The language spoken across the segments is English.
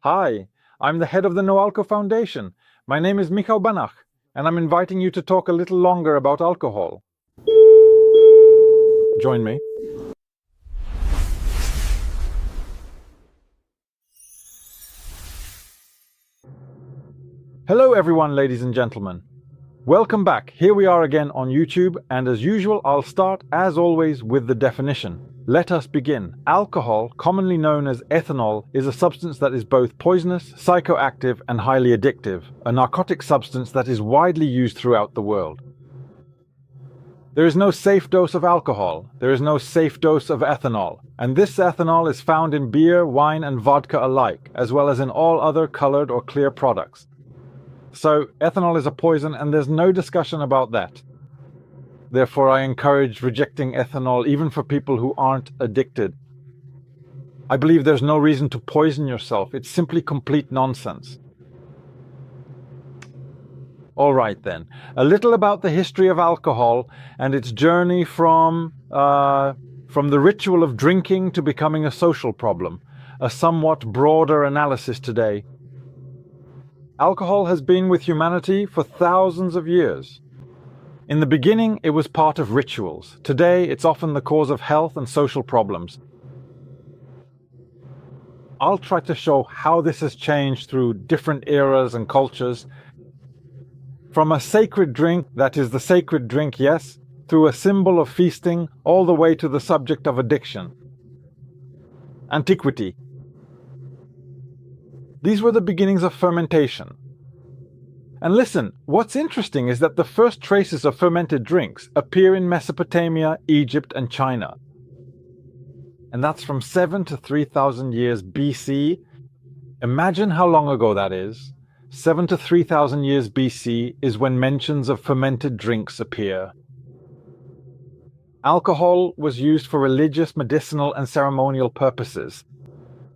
Hi, I'm the head of the NoAlco Foundation. My name is Michał Banach, and I'm inviting you to talk a little longer about alcohol. Join me. Hello everyone, ladies and gentlemen. Welcome back. Here we are again on YouTube, and as usual, I'll start, as always, with the definition. Let us begin. Alcohol, commonly known as ethanol, is a substance that is both poisonous, psychoactive, and highly addictive, a narcotic substance that is widely used throughout the world. There is no safe dose of alcohol. There is no safe dose of ethanol. And this ethanol is found in beer, wine, and vodka alike, as well as in all other colored or clear products. So, ethanol is a poison, and there's no discussion about that. Therefore, I encourage rejecting ethanol even for people who aren't addicted. I believe there's no reason to poison yourself. It's simply complete nonsense. All right then, a little about the history of alcohol and its journey from the ritual of drinking to becoming a social problem. A somewhat broader analysis today. Alcohol has been with humanity for thousands of years. In the beginning, it was part of rituals. Today, it's often the cause of health and social problems. I'll try to show how this has changed through different eras and cultures. From a sacred drink, that is the sacred drink, yes, through a symbol of feasting, all the way to the subject of addiction. Antiquity. These were the beginnings of fermentation. And listen, what's interesting is that the first traces of fermented drinks appear in Mesopotamia, Egypt, and China. And that's from 7 to 3,000 years BC. Imagine how long ago that is. 7 to 3,000 years BC is when mentions of fermented drinks appear. Alcohol was used for religious, medicinal, and ceremonial purposes.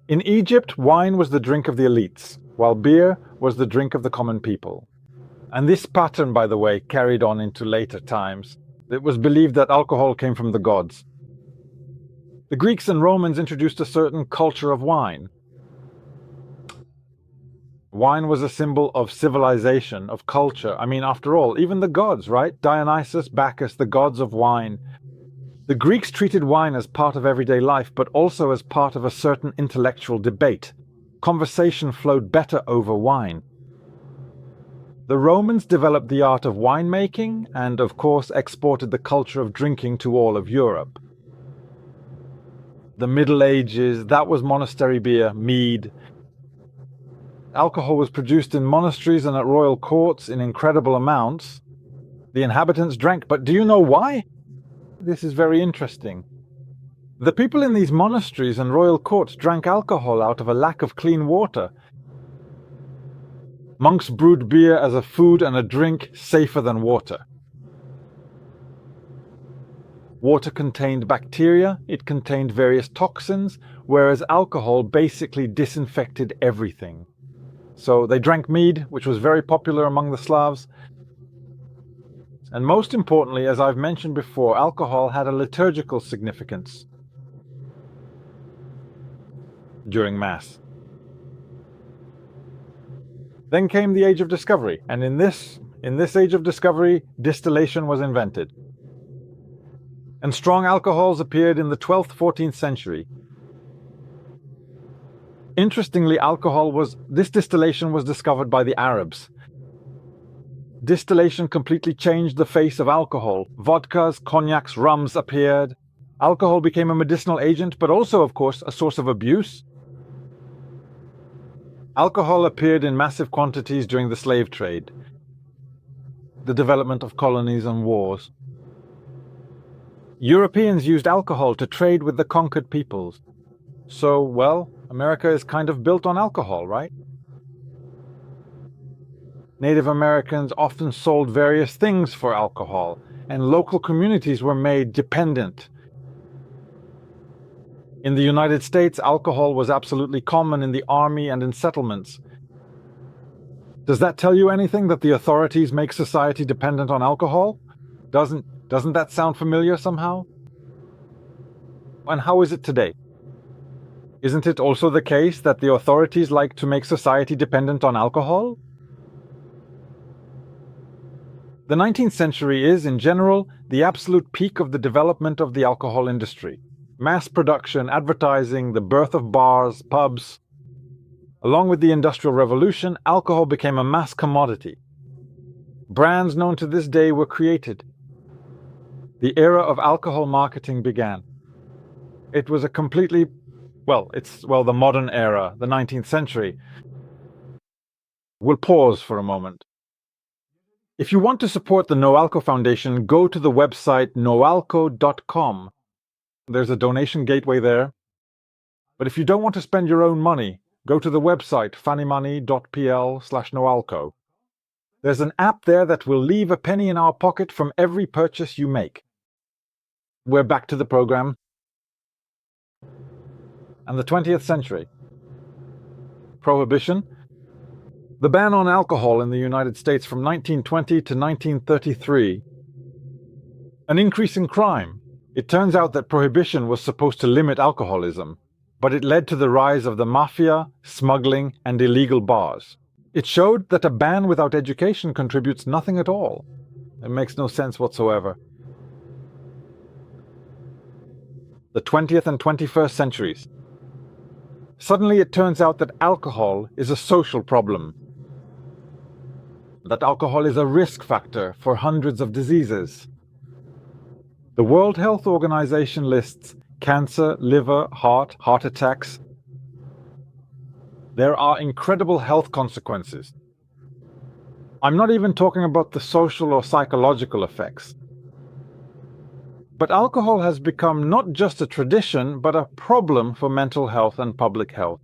In Egypt, wine was the drink of the elites, while beer was the drink of the common people. And this pattern, by the way, carried on into later times. It was believed that alcohol came from the gods. The Greeks and Romans introduced a certain culture of wine. Wine was a symbol of civilization, of culture. I mean, after all, even the gods, right? Dionysus, Bacchus, the gods of wine. The Greeks treated wine as part of everyday life, but also as part of a certain intellectual debate. Conversation flowed better over wine. The Romans developed the art of winemaking and, of course, exported the culture of drinking to all of Europe. The Middle Ages, that was monastery beer, mead. Alcohol was produced in monasteries and at royal courts in incredible amounts. The inhabitants drank, but do you know why? This is very interesting. The people in these monasteries and royal courts drank alcohol out of a lack of clean water. Monks brewed beer as a food and a drink safer than water. Water contained bacteria, it contained various toxins, whereas alcohol basically disinfected everything. So they drank mead, which was very popular among the Slavs. And most importantly, as I've mentioned before, alcohol had a liturgical significance during Mass. Then came the Age of Discovery, and in this Age of Discovery, distillation was invented. And strong alcohols appeared in the 12th, 14th century. Interestingly, this distillation was discovered by the Arabs. Distillation completely changed the face of alcohol. Vodkas, cognacs, rums appeared. Alcohol became a medicinal agent, but also, of course, a source of abuse. Alcohol appeared in massive quantities during the slave trade, the development of colonies and wars. Europeans used alcohol to trade with the conquered peoples. So, well, America is kind of built on alcohol, right? Native Americans often sold various things for alcohol, and local communities were made dependent. In the United States, alcohol was absolutely common in the army and in settlements. Does that tell you anything, that the authorities make society dependent on alcohol? Doesn't that sound familiar somehow? And how is it today? Isn't it also the case that the authorities like to make society dependent on alcohol? The 19th century is, in general, the absolute peak of the development of the alcohol industry. Mass production, advertising, the birth of bars, pubs. Along with the Industrial Revolution, alcohol became a mass commodity. Brands known to this day were created. The era of alcohol marketing began. It was a completely, the modern era, the 19th century. We'll pause for a moment. If you want to support the NoAlco Foundation, go to the website noalco.com. There's a donation gateway there. But if you don't want to spend your own money, go to the website funnymoney.pl/noalco. There's an app there that will leave a penny in our pocket from every purchase you make. We're back to the program. And the 20th century. Prohibition. The ban on alcohol in the United States from 1920 to 1933. An increase in crime. It turns out that Prohibition was supposed to limit alcoholism, but it led to the rise of the mafia, smuggling, and illegal bars. It showed that a ban without education contributes nothing at all. It makes no sense whatsoever. The 20th and 21st centuries. Suddenly it turns out that alcohol is a social problem. That alcohol is a risk factor for hundreds of diseases. The World Health Organization lists cancer, liver, heart attacks. There are incredible health consequences. I'm not even talking about the social or psychological effects. But alcohol has become not just a tradition, but a problem for mental health and public health.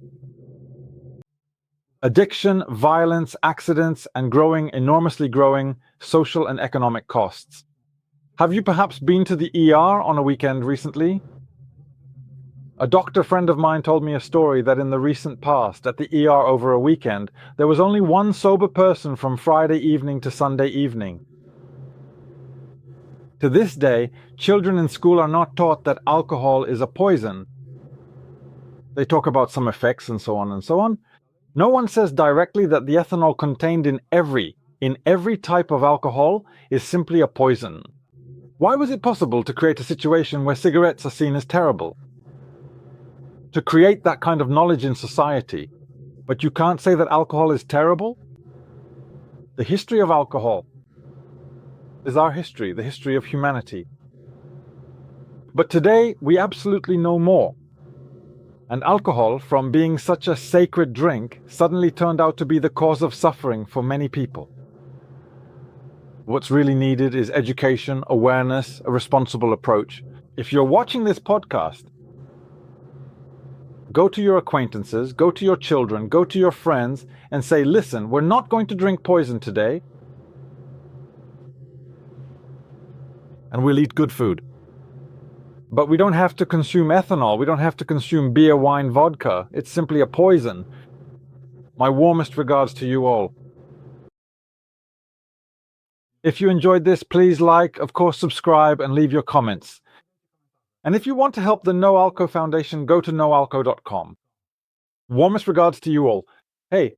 Addiction, violence, accidents, and enormously growing social and economic costs. Have you perhaps been to the ER on a weekend recently? A doctor friend of mine told me a story that in the recent past, at the ER over a weekend, there was only one sober person from Friday evening to Sunday evening. To this day, children in school are not taught that alcohol is a poison. They talk about some effects and so on and so on. No one says directly that the ethanol contained in every type of alcohol is simply a poison. Why was it possible to create a situation where cigarettes are seen as terrible? To create that kind of knowledge in society, but you can't say that alcohol is terrible? The history of alcohol is our history, the history of humanity. But today, we absolutely know more. And alcohol, from being such a sacred drink, suddenly turned out to be the cause of suffering for many people. What's really needed is education, awareness, a responsible approach. If you're watching this podcast, go to your acquaintances, go to your children, go to your friends, and say, listen, we're not going to drink poison today, and we'll eat good food. But we don't have to consume ethanol, we don't have to consume beer, wine, vodka. It's simply a poison. My warmest regards to you all. If you enjoyed this, please like, of course subscribe, and leave your comments. And if you want to help the NoAlco Foundation, go to noalco.com. Warmest regards to you all. Hey,